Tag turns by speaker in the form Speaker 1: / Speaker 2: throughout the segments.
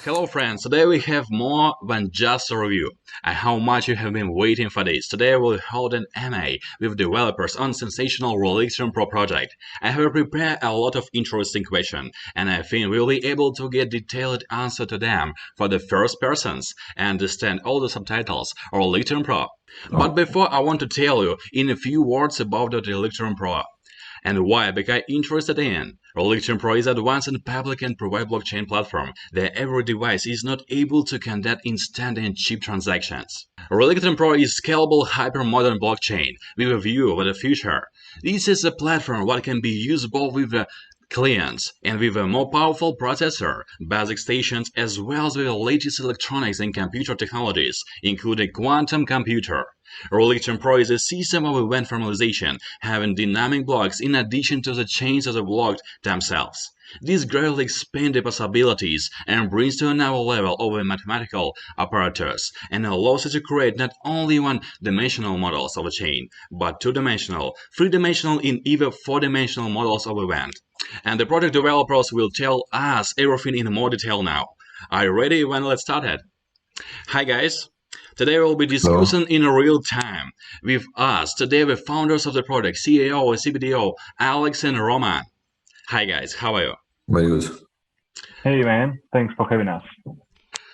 Speaker 1: Hello friends, today we have more than just a review. And how much you have been waiting for this. Today we'll hold an AMA with developers on sensational Relictum Pro project. I have prepared a lot of interesting questions, and I think we'll be able to get detailed answer to them for the first persons and understand all the subtitles of Relictum Pro. But before I want to tell you in a few words about the Relictum Pro. And why I became interested in. Relictum Pro is advanced and public and private blockchain platform that every device is not able to conduct instant and cheap transactions. Relictum Pro is scalable hyper-modern blockchain with a view of the future. This is a platform that can be used both with the clients and with a more powerful processor, basic stations, as well as with the latest electronics and computer technologies, including quantum computer. Relictum Pro is a system of event formalization, having dynamic blocks in addition to the chains of the blocks themselves. This greatly expands the possibilities and brings to another level of a mathematical apparatus and allows us to create not only one-dimensional models of a chain, but two-dimensional, three-dimensional, and even four-dimensional models of event. And the project developers will tell us everything in more detail now. Are you ready? When let's start it. Hi guys. Today we'll be discussing in real time with us. Today the founders of the project, CEO and CBDO, Alex and Roman. Hi guys, how are you?
Speaker 2: Very good.
Speaker 3: Hey man, thanks for having us.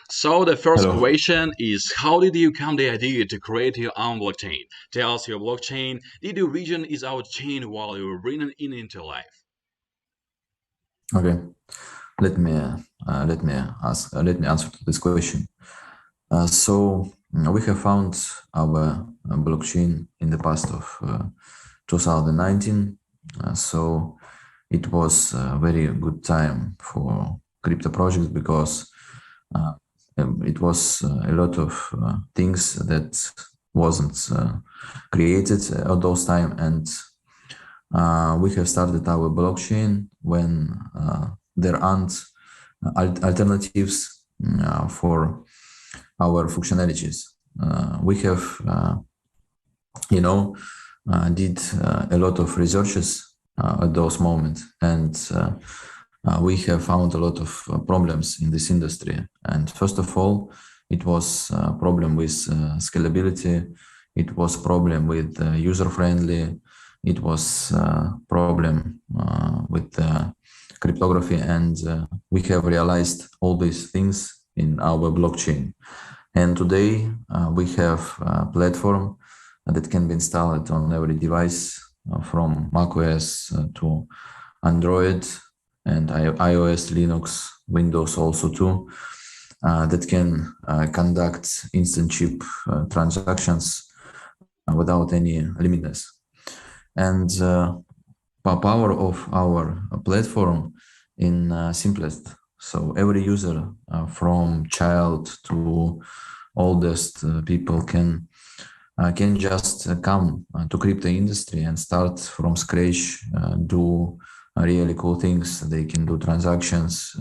Speaker 1: So the first
Speaker 2: Hello.
Speaker 1: question is, how did you come the idea to create your own blockchain? Tell us your blockchain. Did your vision is our chain while you were bringing it into life?
Speaker 2: Okay, let me answer to this question. So we have found our blockchain in the past of 2019. So it was a very good time for crypto projects because it was a lot of things that wasn't created at those time, and we have started our blockchain when there aren't alternatives for our functionalities. We have, did a lot of researches at those moments, and we have found a lot of problems in this industry. And first of all, it was a problem with scalability. It was a problem with user-friendly. It was a problem with cryptography, and we have realized all these things in our blockchain. And today we have a platform that can be installed on every device from macOS to Android and iOS, Linux, Windows also too, that can conduct instant chip transactions without any limitness. And the power of our platform in simplest. So every user from child to oldest people can just come to crypto industry and start from scratch, do really cool things. They can do transactions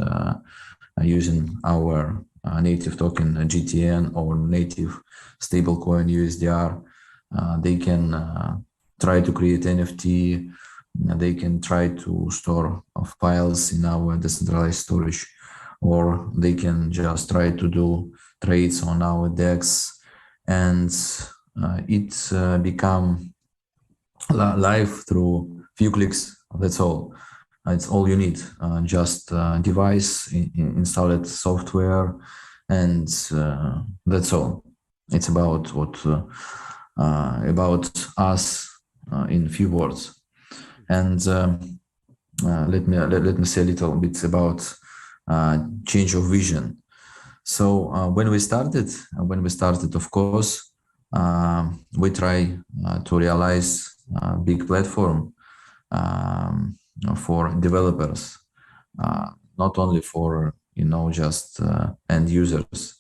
Speaker 2: using our native token GTN or native stablecoin USDR. They can try to create NFT. They can try to store files in our decentralized storage, or they can just try to do trades on our DEX, and it become live through few clicks. That's all. It's all you need. Just device, installed software, and that's all. It's about what about us in few words. And let me say a little bit about change of vision. So when we started, of course, we try to realize a big platform for developers, not only for just end users,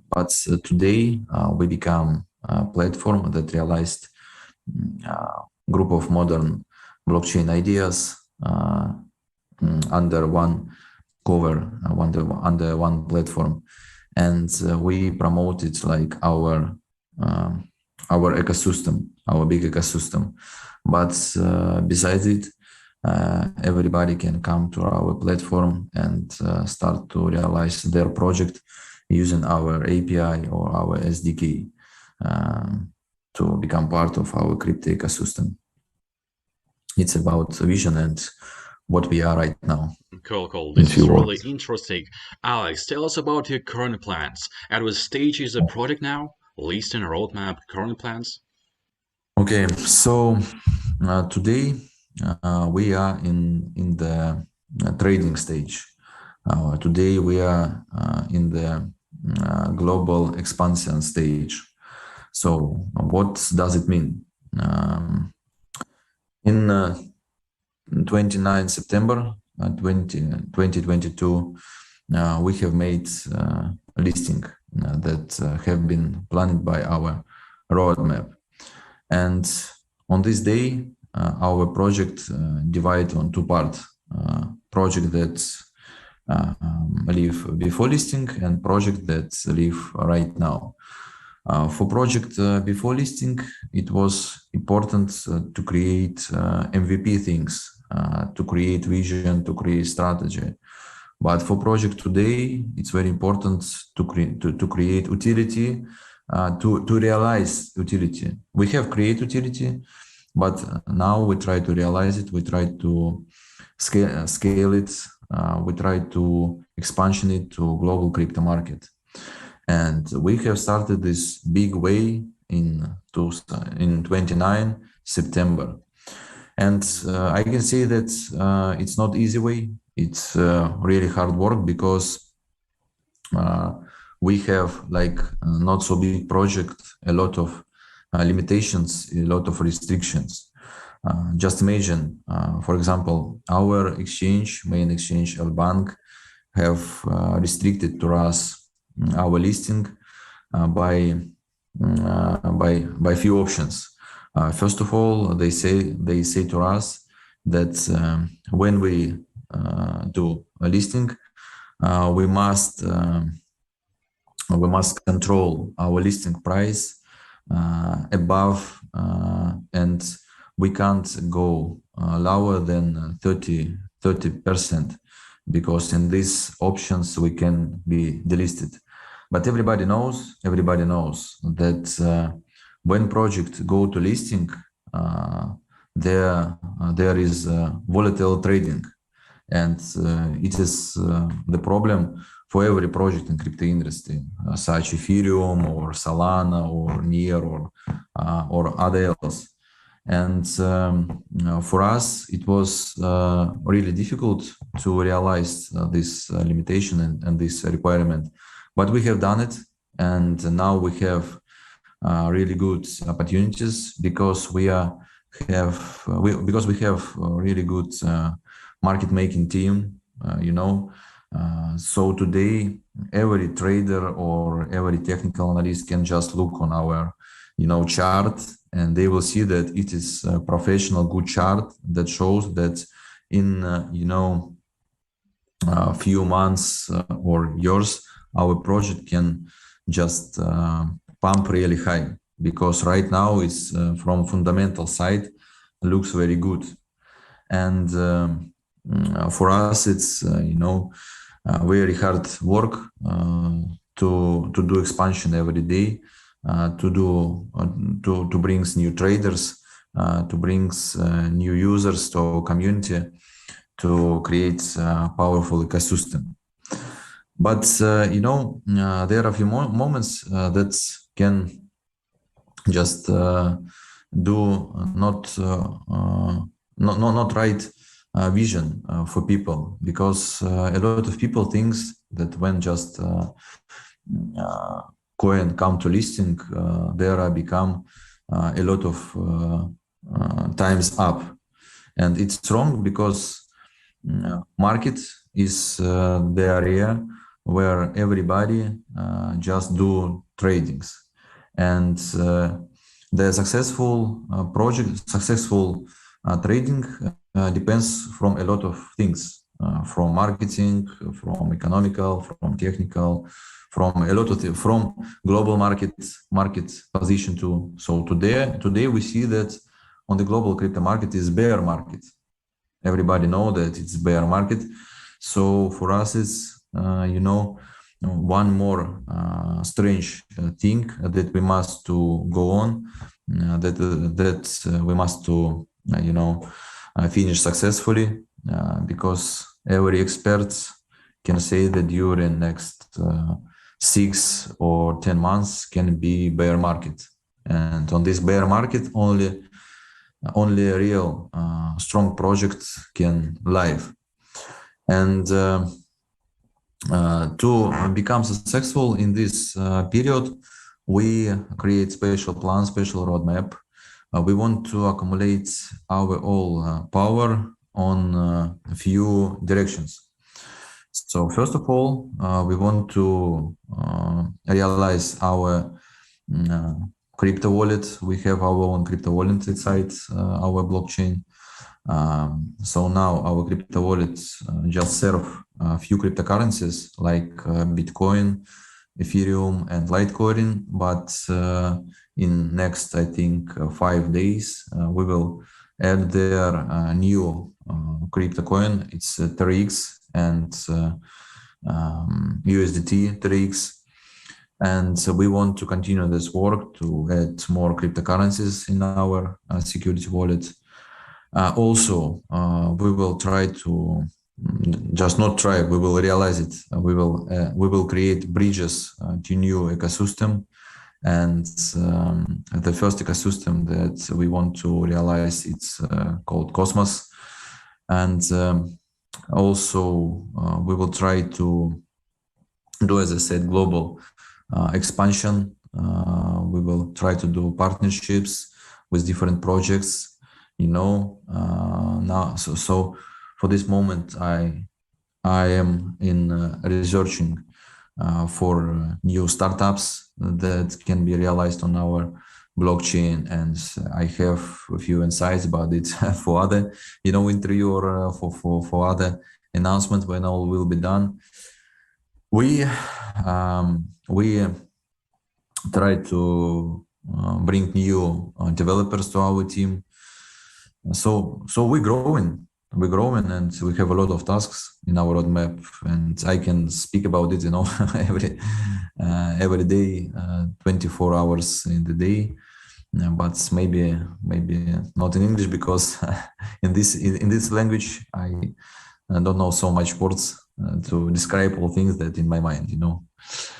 Speaker 2: but today we become a platform that realized group of modern blockchain ideas under one cover, under one platform, and we promoted like our ecosystem, our big ecosystem. But besides it, everybody can come to our platform and start to realize their project using our API or our SDK to become part of our crypto ecosystem. It's about vision and what we are right now.
Speaker 1: Cool. This is really interesting. Alex, tell us about your current plans. At what stage is the project now? Listing a roadmap, current plans?
Speaker 2: Okay, so today we are in the trading stage. Today we are in the global expansion stage. So what does it mean? In 29 September 2022, we have made a listing that have been planned by our roadmap. And on this day, our project divided on two parts. Project that live before listing and project that live right now. For project before listing, it was important to create MVP things, to create vision, to create strategy. But for project today, it's very important to create utility, to realize utility. We have created utility, but now we try to realize it. We try to scale it. We try to expansion it to global crypto market. And we have started this big way in 29 September. And I can say that it's not easy way. It's really hard work because we have like not so big project, a lot of limitations, a lot of restrictions. Just imagine, for example, our exchange, main exchange, Bank, have restricted to us our listing by few options. First of all, they say to us that when we do a listing, we must control our listing price above, and we can't go lower than 30%, because in these options we can be delisted. But everybody knows that when project go to listing, there is volatile trading, and it is the problem for every project in crypto industry, such Ethereum or Solana or Near or other else. And for us, it was really difficult to realize this limitation and this requirement. But we have done it, and now we have really good opportunities because we have really good market making team, So today, every trader or every technical analyst can just look on our, chart, and they will see that it is a professional, good chart that shows that in, a few months or years, our project can just pump really high, because right now it's from fundamental side looks very good. And for us, it's, very hard work to do expansion every day, to bring new traders, to bring new users to our community, to create a powerful ecosystem. But there are a few moments that can just do not right vision for people, because a lot of people thinks that when just coin come to listing, there are become a lot of times up, and it's wrong, because market is the area where everybody just do tradings, and the successful project, successful trading depends from a lot of things, from marketing, from economical, from technical, from a lot of from global market position too. So today we see that on the global crypto market is bear market, everybody know that it's bear market. So for us, it's one more strange thing that we must to go on, that we must to finish successfully, because every expert can say that during next 6 or 10 months can be bear market, and on this bear market only a real strong project can live. And to become successful in this period, we create special plan, special roadmap. We want to accumulate our all power on a few directions. So first of all, we want to realize our crypto wallet. We have our own crypto wallet inside our blockchain. So now our crypto wallets just serve a few cryptocurrencies like Bitcoin, Ethereum, and Litecoin. But in next, I think, 5 days, we will add their new crypto coin. It's 3x and USDT 3x. And so we want to continue this work to add more cryptocurrencies in our security wallet. Also, we will try to we will realize it. We will create bridges to new ecosystem, and the first ecosystem that we want to realize, it's called Cosmos. And also we will try to do, as I said, global expansion. We will try to do partnerships with different projects. Now, so for this moment, I am in researching for new startups that can be realized on our blockchain, and I have a few insights about it for other, interview or for other announcement when all will be done. We try to bring new developers to our team. So we're growing, and we have a lot of tasks in our roadmap, and I can speak about it, every day, 24 hours in the day. But maybe not in English, because in this language I don't know so much words to describe all things that in my mind,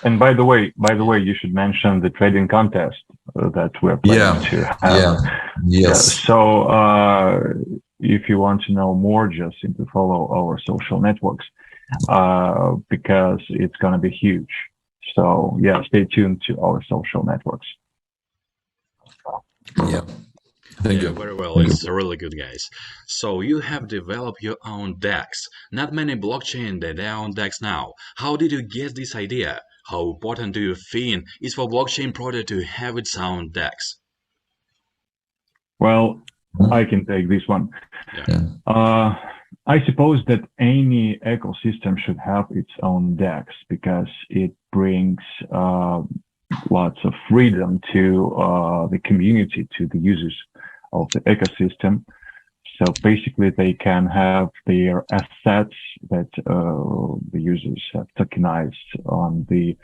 Speaker 3: And by the way, you should mention the trading contest that we're planning to have.
Speaker 2: Yes.
Speaker 3: So if you want to know more, just simply follow our social networks, because it's going to be huge. So stay tuned to our social networks.
Speaker 2: Yeah. Thank you.
Speaker 1: Very well. It's really good, guys. So you have developed your own DEX. Not many blockchain that are on DEX now. How did you get this idea? How important do you think is for blockchain project to have its own DEX?
Speaker 3: Well, I can take this one.
Speaker 1: Yeah.
Speaker 3: I suppose that any ecosystem should have its own DEX, because it brings lots of freedom to the community, to the users of the ecosystem. So basically, they can have their assets that the users have tokenized on the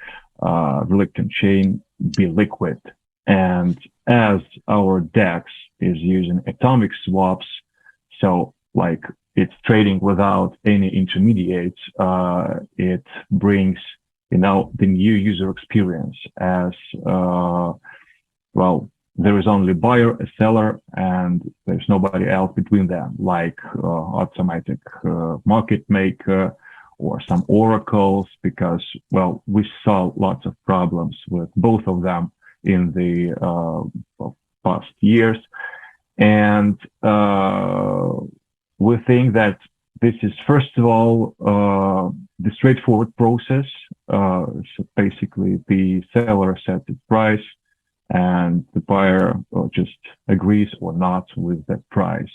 Speaker 3: Relictum chain be liquid. And as our DEX is using atomic swaps, so like it's trading without any intermediates, it brings the new user experience as there is only buyer, a seller, and there's nobody else between them, like automatic market maker or some oracles, because, we saw lots of problems with both of them in the past years. And we think that this is, first of all, the straightforward process. So basically, the seller sets its price, and the buyer just agrees or not with that price.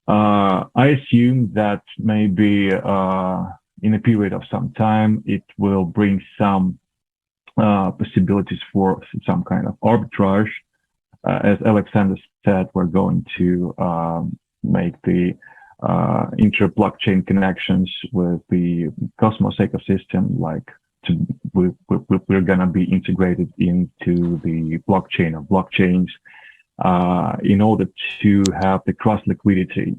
Speaker 3: I assume that maybe in a period of some time, it will bring some possibilities for some kind of arbitrage. As Alexander said, we're going to make the inter-blockchain connections with the Cosmos ecosystem, like we're going to be integrated into the blockchain of blockchains in order to have the cross liquidity.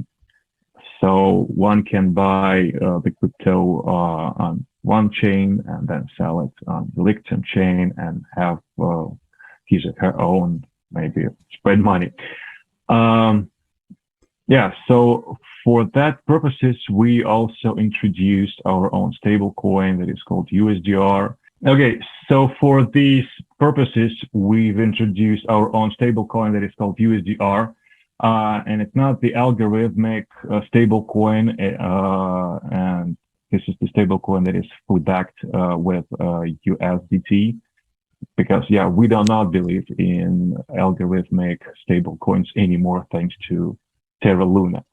Speaker 3: So one can buy the crypto on one chain and then sell it on the Relictum chain and have his or her own, maybe spread money. Yeah, so for that purposes, we also introduced our own stable coin that is called USDR. Okay, so for these purposes, we've introduced our own stable coin that is called USDR. And it's not the algorithmic stable coin, and this is the stable coin that is fully backed with USDT, because yeah, we do not believe in algorithmic stable coins anymore, thanks to Terra Luna.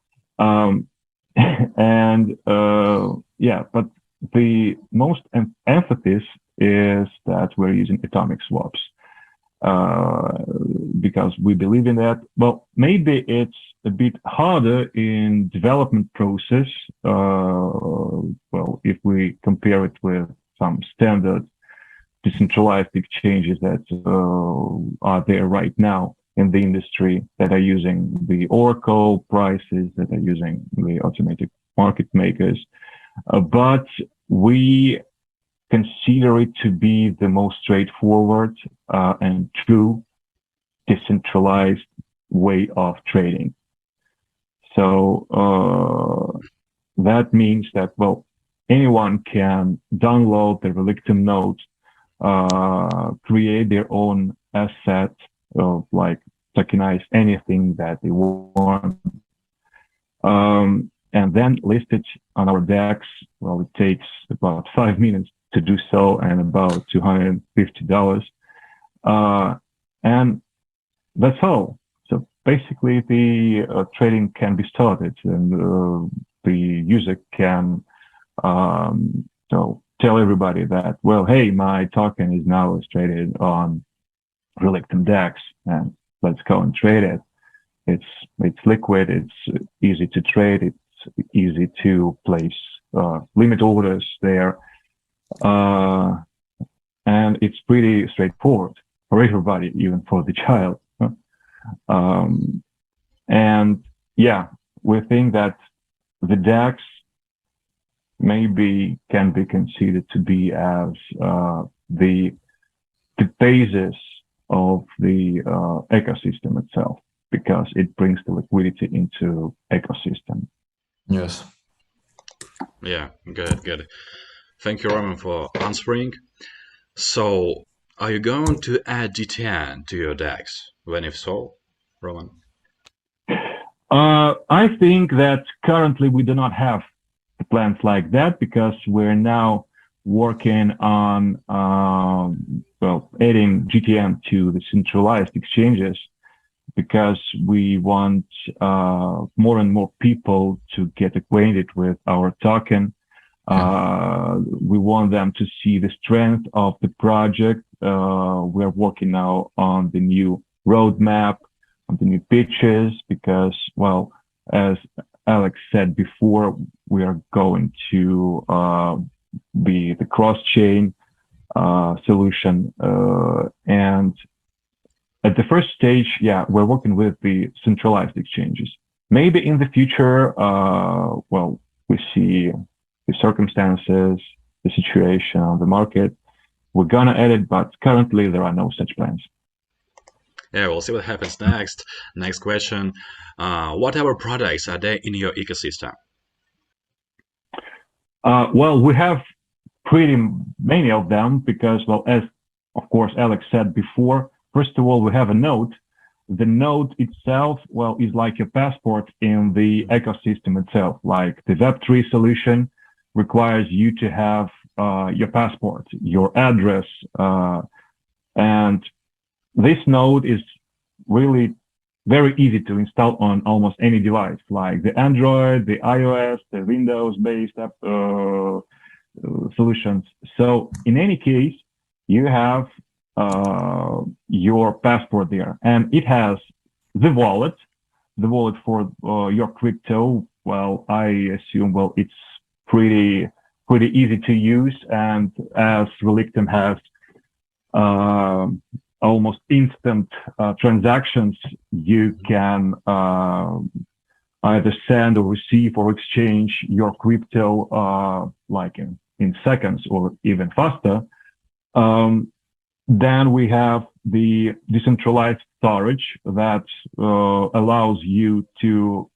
Speaker 3: Yeah, but the most emphasis is that we're using atomic swaps. Because we believe in that. Well, maybe it's a bit harder in development process. Well, if we compare it with some standard decentralized exchanges that are there right now in the industry, that are using the Oracle prices, that are using the automatic market makers. But we consider it to be the most straightforward and true decentralized way of trading. So that means that, well, anyone can download the Relictum node, create their own asset, like tokenize anything that they want, and then list it on our DEX. Well, it takes about 5 minutes to do so, and about $250. And that's all. So basically the trading can be started, and the user can so tell everybody that, well, hey, my token is now traded on Relictum DEX, and let's go and trade it. It's liquid, it's easy to trade, it's easy to place limit orders there. And it's pretty straightforward for everybody, even for the child. And yeah, we think that the DEX maybe can be considered to be as the basis of the ecosystem itself, because it brings the liquidity into ecosystem.
Speaker 2: Yes.
Speaker 1: Yeah, good. Thank you, Roman, for answering. So, are you going to add GTN to your DEX? When if so, Roman?
Speaker 3: I think that currently we do not have plans like that, because we're now working on well, adding GTN to the centralized exchanges, because we want more and more people to get acquainted with our token. We want them to see the strength of the project. We're working now on the new roadmap, on the new pitches, because, well, as Alex said before, we are going to be the cross-chain solution. And at the first stage, yeah, we're working with the centralized exchanges. Maybe in the future, well, we see the circumstances, the situation on the market, we're gonna add it, but currently there are no such plans.
Speaker 1: Yeah, we'll see what happens next. Next question. What other products are there in your ecosystem?
Speaker 3: Well, we have pretty many of them, because, well, as of course Alex said before, first of all, we have a node. The node itself, well, is like a passport in the ecosystem itself. Like the Web3 solution requires you to have your passport, your address, and this node is really very easy to install on almost any device, like the Android, the iOS, the Windows-based app solutions. So in any case, you have your passport there, and it has the wallet for your crypto, well, I assume, well, it's pretty easy to use. And as Relictum has almost instant transactions, you can either send or receive or exchange your crypto like in seconds or even faster. Then we have the decentralized storage that allows you to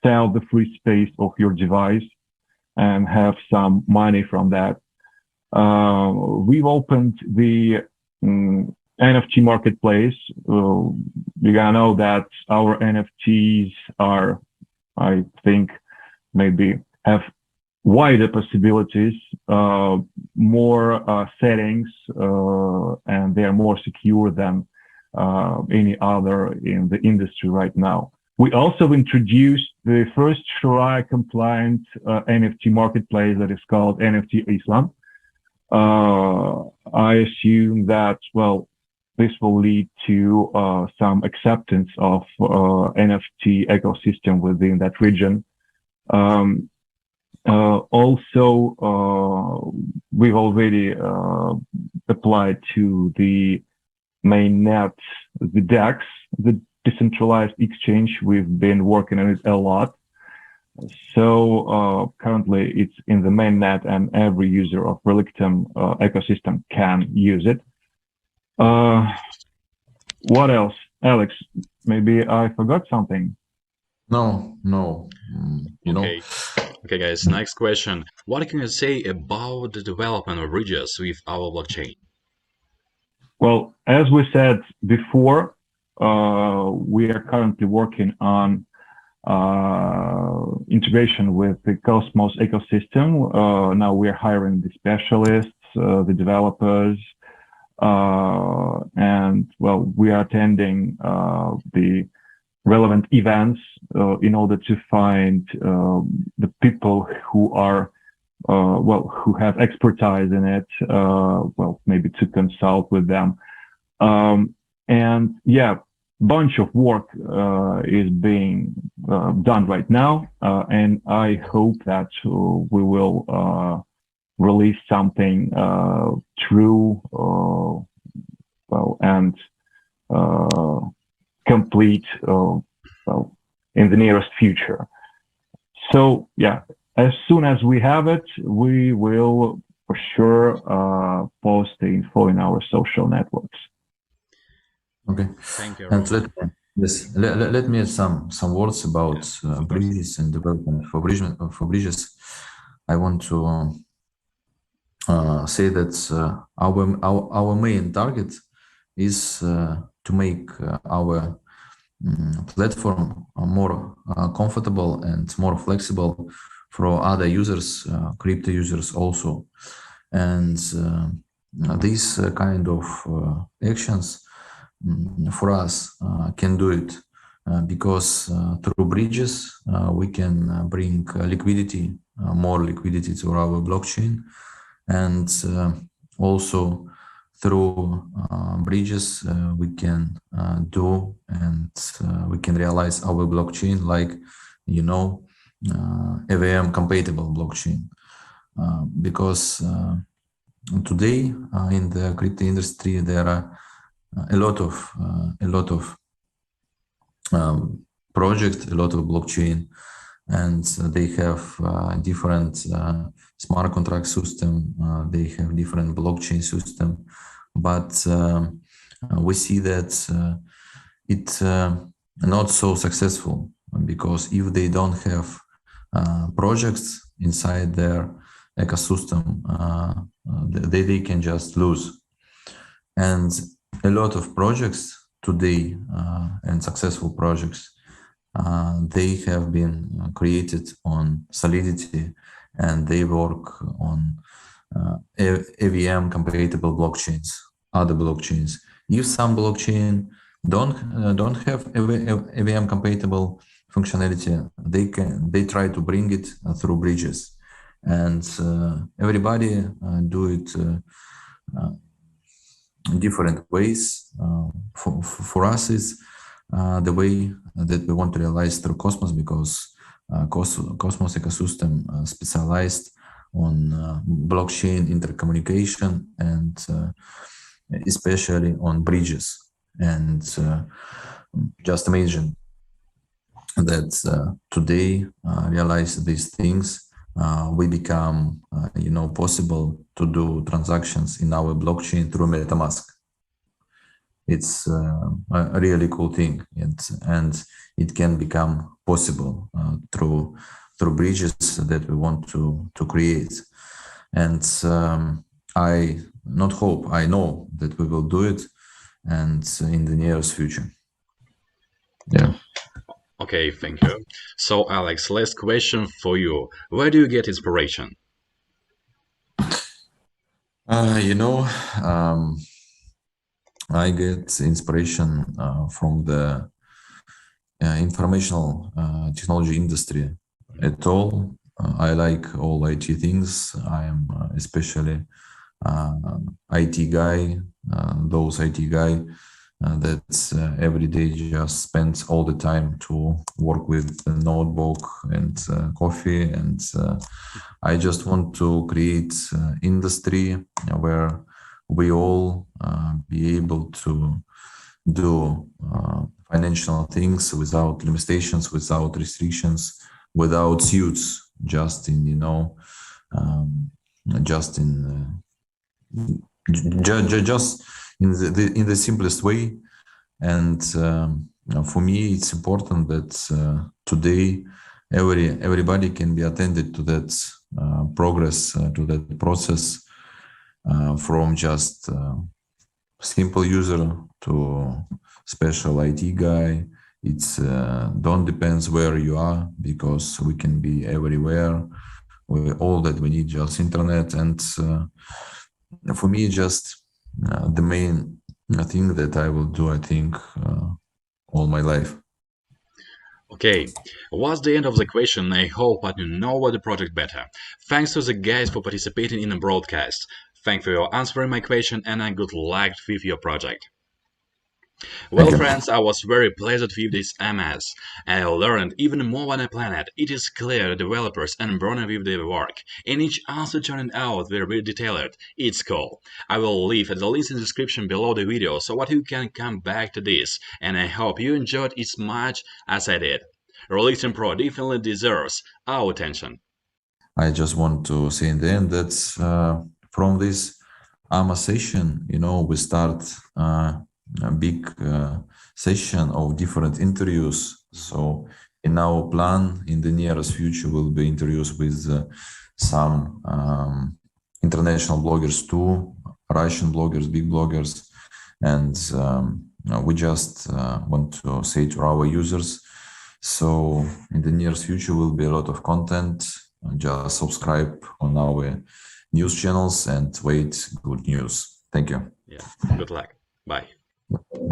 Speaker 3: sell the free space of your device and have some money from that. We've opened the NFT marketplace. You gotta know that our NFTs are, I think, maybe have wider possibilities, more settings, and they are more secure than any other in the industry right now. We also introduced the first Sharia compliant NFT marketplace that is called NFT Islam. I assume that, well, this will lead to some acceptance of NFT ecosystem within that region. Also, we've already applied to the mainnet, the DEX, the decentralized exchange. We've been working on it a lot. So currently it's in the mainnet and every user of Relictum ecosystem can use it. What else? Alex, maybe I forgot something.
Speaker 2: No, you know.
Speaker 1: Okay, guys, next question. What can you say about the development of bridges with our blockchain?
Speaker 3: Well, as we said before, we are currently working on integration with the Cosmos ecosystem. Now we are hiring the specialists, the developers, and well, we are attending the relevant events in order to find the people who are who have expertise in it, maybe to consult with them. And yeah, bunch of work is being done right now, and I hope that we will release something true, and complete in the nearest future. So yeah, as soon as we have it, we will for sure post the info in our social networks.
Speaker 2: Okay.
Speaker 1: Thank you.
Speaker 2: And let me add some words about bridges and development for bridges. I want to say that our main target is to make our platform more comfortable and more flexible for other users, crypto users also. And these kind of actions for us can do it because through bridges we can bring liquidity, more liquidity to our blockchain, and also through bridges we can do and we can realize our blockchain, like AVM compatible blockchain, because today in the crypto industry there are a lot of projects, a lot of blockchain, and they have different smart contract system, they have different blockchain system, but we see that it's not so successful, because if they don't have projects inside their ecosystem, they can just lose. And a lot of projects today and successful projects, they have been created on Solidity, and they work on AVM compatible blockchains, other blockchains. If some blockchain don't have AVM compatible functionality, they try to bring it through bridges, and everybody do it different ways. For us is the way that we want to realize through Cosmos, because Cosmos ecosystem specialized on blockchain intercommunication and especially on bridges. And just imagine that today realize these things, we become possible to do transactions in our blockchain through MetaMask. It's a really cool thing, and it can become possible through bridges that we want to create. And I know that we will do it, and in the nearest future. Yeah.
Speaker 1: Okay, thank you. So, Alex, last question for you. Where do you get inspiration?
Speaker 2: I get inspiration from the informational technology industry at all. I like all IT things. I am especially IT guy, those IT guy that every day just spends all the time to work with a notebook and coffee. And I just want to create industry where we all be able to do financial things without limitations, without restrictions, without suits, just in the simplest way. And for me, it's important that today everybody can be attended to that progress, to that process, from just simple user to special IT guy. It's don't depends where you are, because we can be everywhere. All that we need just internet. And for me, just the main thing that I will do, I think, all my life.
Speaker 1: Okay, what's the end of the question? I hope that you know about the project better. Thanks to the guys for participating in the broadcast. Thanks for answering my question, and good luck with your project. Well, friends, I was very pleased with this MS. I learned even more than I planned. It is clear the developers and burning with their work, and each answer turned out very detailed. It's cool. I will leave the links in the description below the video so that you can come back to this, and I hope you enjoyed it as much as I did. Relictum Pro definitely deserves our attention.
Speaker 2: I just want to say in the end that from this AMA session, we start a big session of different interviews. So in our plan, in the nearest future, will be interviews with some international bloggers too, Russian bloggers, big bloggers. And we just want to say to our users, so in the nearest future will be a lot of content. Just subscribe on our news channels and wait good news. Thank you.
Speaker 1: Yeah, good luck. Bye.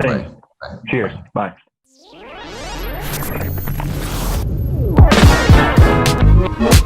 Speaker 3: Thanks.
Speaker 2: Bye.
Speaker 3: Cheers. Bye.
Speaker 2: Bye.